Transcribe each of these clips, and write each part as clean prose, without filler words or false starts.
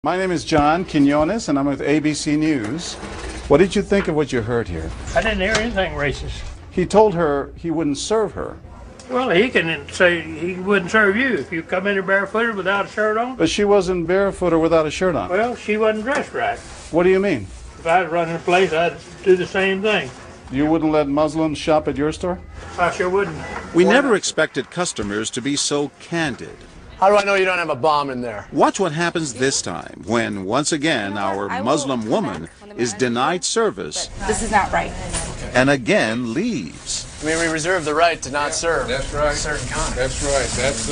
My name is John Quinones, and I'm with ABC News. What did you think of what you heard here? I didn't hear anything racist. He told her he wouldn't serve her. Well, he can say he wouldn't serve you if you come in here barefooted without a shirt on. But she wasn't barefoot or without a shirt on. Well, she wasn't dressed right. What do you mean? If I was running a place, I'd do the same thing. You wouldn't let Muslims shop at your store? I sure wouldn't. We never expected customers to be so candid. How do I know you don't have a bomb in there? Watch what happens this time when, once again, our Muslim woman is denied service. This is not right. And again leaves. I mean, we reserve the right to not serve. That's right. Certain kind. That's right. That's,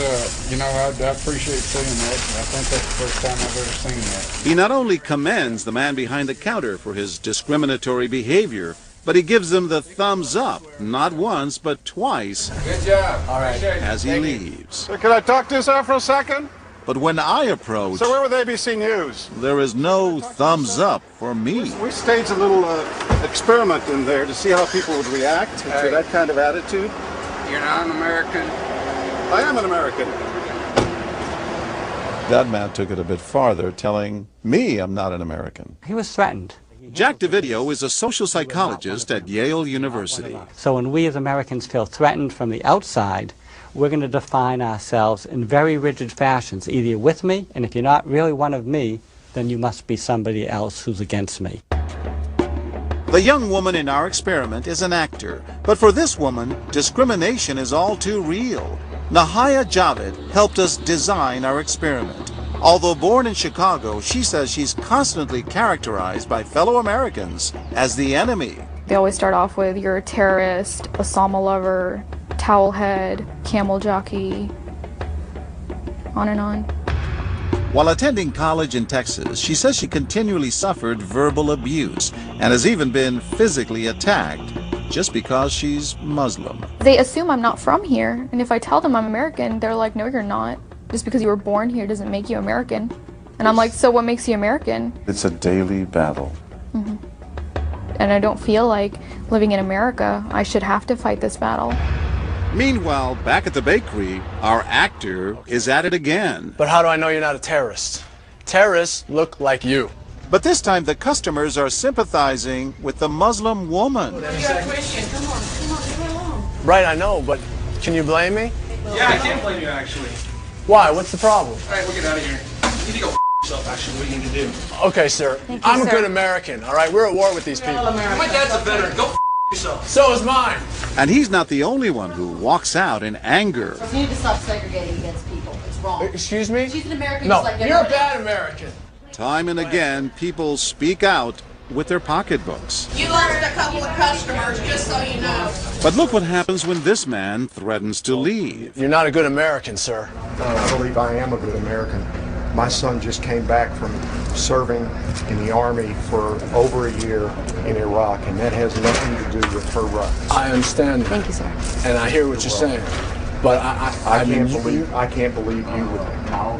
I appreciate seeing that. I think that's the first time I've ever seen that. He not only commends the man behind the counter for his discriminatory behavior, but he gives him the thumbs up, not once, but twice. Good job. All right. As he leaves. Sir, can I talk to you, sir, for a second? But when I approach, So we're with ABC News. there is no thumbs up for me. We staged a little experiment in there to see how people would react to that kind of attitude. You're not an American. I am an American. That man took it a bit farther, telling me I'm not an American. He was threatened. Jack DeVideo is a social psychologist at Yale University. So when we as Americans feel threatened from the outside, we're going to define ourselves in very rigid fashions. Either you're with me, and if you're not really one of me, then you must be somebody else who's against me. The young woman in our experiment is an actor, but for this woman, discrimination is all too real. Nahaya Javed helped us design our experiment. Although born in Chicago, she says she's constantly characterized by fellow Americans as the enemy. They always start off with, you're a terrorist, Osama lover, towel head, camel jockey, on and on. While attending college in Texas, she says she continually suffered verbal abuse and has even been physically attacked just because she's Muslim. They assume I'm not from here, and if I tell them I'm American, they're like, no, you're not. Just because you were born here doesn't make you American. And I'm like, so what makes you American? It's a daily battle. And I don't feel like living in America, I should have to fight this battle. Meanwhile, back at the bakery, our actor is at it again. But how do I know you're not a terrorist? Terrorists look like you. But this time the customers are sympathizing with the Muslim woman. You're a Christian. Come on, leave me alone. Right, I know, but can you blame me? Yeah, I can't blame you, actually. Why? What's the problem? All right, we'll get out of here. You need to go yourself, actually, what you need to do. Okay, sir. Thank you, I'm a sir. good American, all right? We're at war with these people. My dad's a veteran. Go yourself. So is mine. And he's not the only one who walks out in anger. You need to stop segregating against people. It's wrong. Excuse me? She's an American No, just like you're a everybody bad American. Time and again, people speak out with their pocketbooks. You lost a couple of customers, just so you know. But look what happens when this man threatens to leave. You're not a good American, sir. I believe I am a good American. My son just came back from serving in the Army for over a year in Iraq, and that has nothing to do with her rights. I understand that. Thank you, sir. And I hear what you're saying. But I can't believe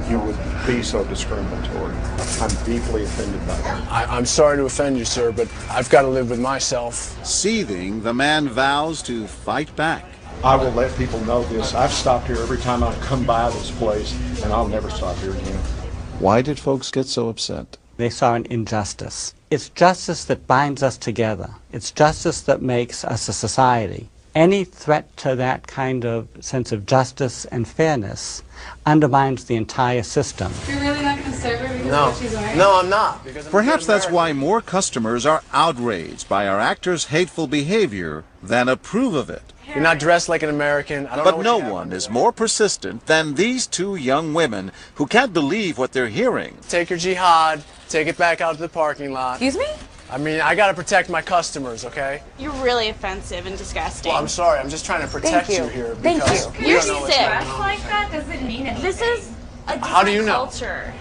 you would be so discriminatory. I'm deeply offended by that. I'm sorry to offend you, sir, but I've got to live with myself. Seething, the man vows to fight back. I will let people know this. I've stopped here every time I've come by this place, and I'll never stop here again. Why did folks get so upset? They saw an injustice. It's justice that binds us together. It's justice that makes us a society. Any threat to that kind of sense of justice and fairness undermines the entire system. You're really not going to serve her because No. of what she's wearing? No, I'm not. Because I'm a Perhaps good that's why American. more customers are outraged by our actor's hateful behavior than approve of it. You're not dressed like an American. I don't know But what no you have one on is you. more persistent than these two young women who can't believe what they're hearing. Take your jihad, take it back out to the parking lot. Excuse me? I mean, I got to protect my customers, okay? You're really offensive and disgusting. Well, I'm sorry. I'm just trying to protect you here Thank because you. we You're don't know what's sick. going on. Like that doesn't mean anything. This is a different How do you know? culture.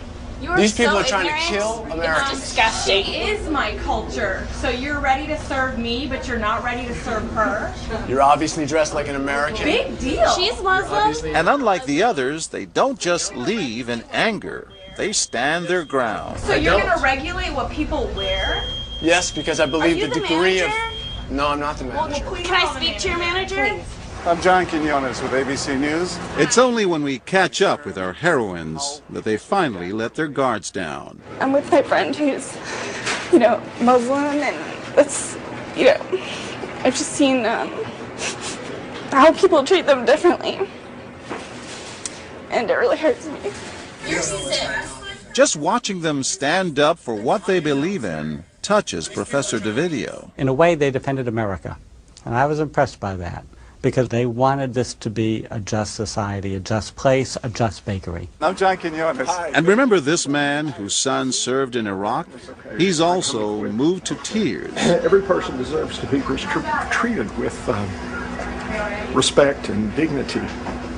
You are These people so are trying to ignorant. kill It's Americans. disgusting. is my culture. So you're ready to serve me, but you're not ready to serve her? You're obviously dressed like an American. Big deal. She's Muslim. Obviously. And unlike the others, they don't just leave in anger. They stand their ground. So you're going to regulate what people wear? Yes, because I believe you the the degree manager? of... No, I'm not the manager. Can I speak to your manager? I'm John Quinones with ABC News. It's only when we catch up with our heroines that they finally let their guards down. I'm with my friend who's, Muslim, and it's, I've just seen how people treat them differently, and it really hurts me. Just watching them stand up for what they believe in touches Professor DeVideo. In a way, they defended America, and I was impressed by that, because they wanted this to be a just society, a just place, a just bakery. I'm John Quinones. And remember this man whose son served in Iraq? He's also moved to tears. Every person deserves to be treated with respect and dignity.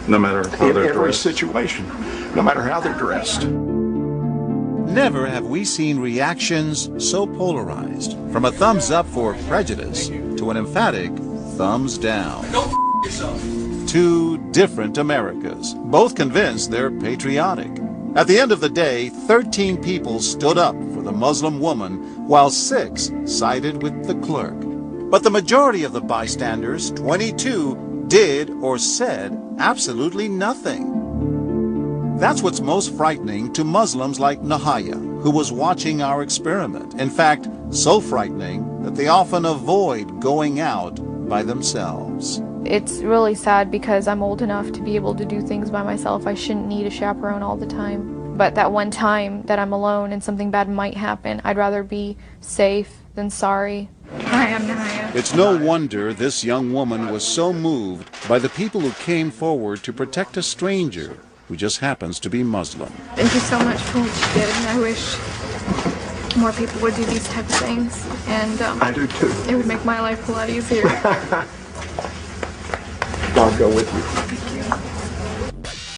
No matter how they're in every dressed. situation, no matter how they're dressed. Never have we seen reactions so polarized, from a thumbs up for prejudice to an emphatic thumbs down. Go yourself. Two different Americas, both convinced they're patriotic. At the end of the day, 13 people stood up for the Muslim woman, while 6 sided with the clerk. But the majority of the bystanders, 22, did or said absolutely nothing. That's what's most frightening to Muslims like Nahaya, who was watching our experiment. In fact, so frightening that they often avoid going out by themselves. It's really sad because I'm old enough to be able to do things by myself. I shouldn't need a chaperone all the time. But that one time that I'm alone and something bad might happen, I'd rather be safe than sorry. Hi, I'm Nahaya. It's no wonder this young woman was so moved by the people who came forward to protect a stranger who just happens to be Muslim. Thank you so much for what you did, and I wish more people would do these type of things. And I do too. It would make my life a lot easier. God go with you. Thank you.